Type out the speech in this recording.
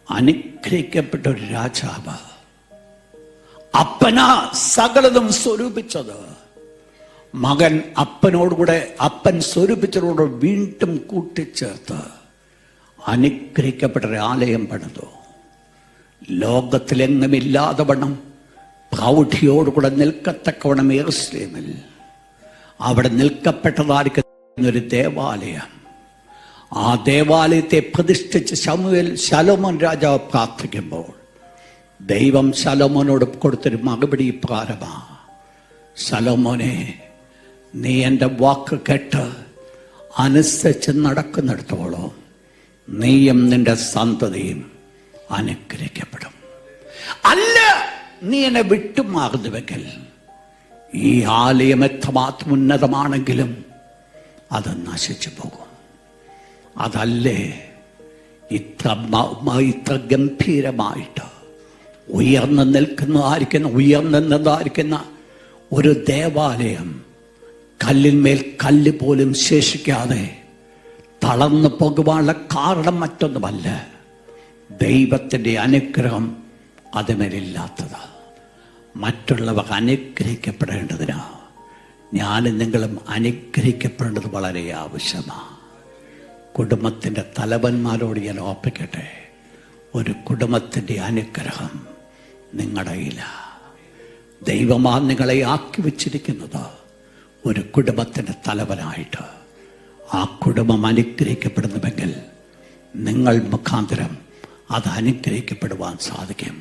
അനുഗ്രഹിക്കപ്പെട്ട ഒരു രാജാവ്. അപ്പനാ സകലതും സ്വരൂപിച്ചത്. മകൻ അപ്പനോടുകൂടെ, അപ്പൻ സ്വരൂപിച്ചതോട് വീണ്ടും കൂട്ടിച്ചേർത്ത് അനുഗ്രഹിക്കപ്പെട്ട ഒരു ആലയം പണിതു. ലോകത്തിലെങ്ങുമില്ലാതെ വണ്ണം പ്രൗഢിയോടുകൂടെ നിൽക്കത്തക്കവണ്ണം യെരൂശലേമിൽ അവിടെ നിൽക്കപ്പെട്ടതായിരിക്കുന്ന ഒരു ദേവാലയം. ആ ദേവാലയത്തെ പ്രതിഷ്ഠിച്ച് ശലോമോൻ രാജാവ് പ്രാർത്ഥിക്കുമ്പോൾ ദൈവം ശലോമോനോട് കൊടുത്തൊരു മറുപടി പ്രാരമാ: ശലോമോനെ, നീ എൻ്റെ വാക്ക് കേട്ട് അനുസരിച്ച് നടക്കുന്നിടത്തോളം നീയും നിന്റെ സന്തതിയും അനുഗ്രഹിക്കപ്പെടും. അല്ല, നീ എന്നെ വിട്ടുമാറുന്നുവെങ്കിൽ ഈ ആലയം എത്രമാത്രം ഉന്നതമാണെങ്കിലും അത് നശിച്ചു പോകും. അതല്ലേ ഇത്ര ഗംഭീരമായിട്ട് ഉയർന്നതായിരിക്കുന്ന ഒരു ദേവാലയം കല്ലിന്മേൽ കല്ല് പോലും ശേഷിക്കാതെ തളർന്നു പോകുവാനുള്ള കാരണം മറ്റൊന്നുമല്ല, ദൈവത്തിൻ്റെ അനുഗ്രഹം അതുമേലില്ലാത്തത്. മറ്റുള്ളവർ അനുഗ്രഹിക്കപ്പെടേണ്ടതിനാ ഞാനും നിങ്ങളും അനുഗ്രഹിക്കപ്പെടേണ്ടത് വളരെ ആവശ്യമാണ്. കുടുംബത്തിൻ്റെ തലവന്മാരോട് ഞാൻ ഓർപ്പിക്കട്ടെ, ഒരു കുടുംബത്തിൻ്റെ അനുഗ്രഹം നിങ്ങളുടെ കയ്യില. ദൈവമാ നിങ്ങളെ ആക്കി വച്ചിരിക്കുന്നത് ഒരു കുടുംബത്തിൻ്റെ തലവനായിട്ട്. ആ കുടുംബം അനുഗ്രഹിക്കപ്പെടുന്നുവെങ്കിൽ നിങ്ങൾ മുഖാന്തരം അത് അനുഗ്രഹിക്കപ്പെടുവാൻ സാധിക്കും.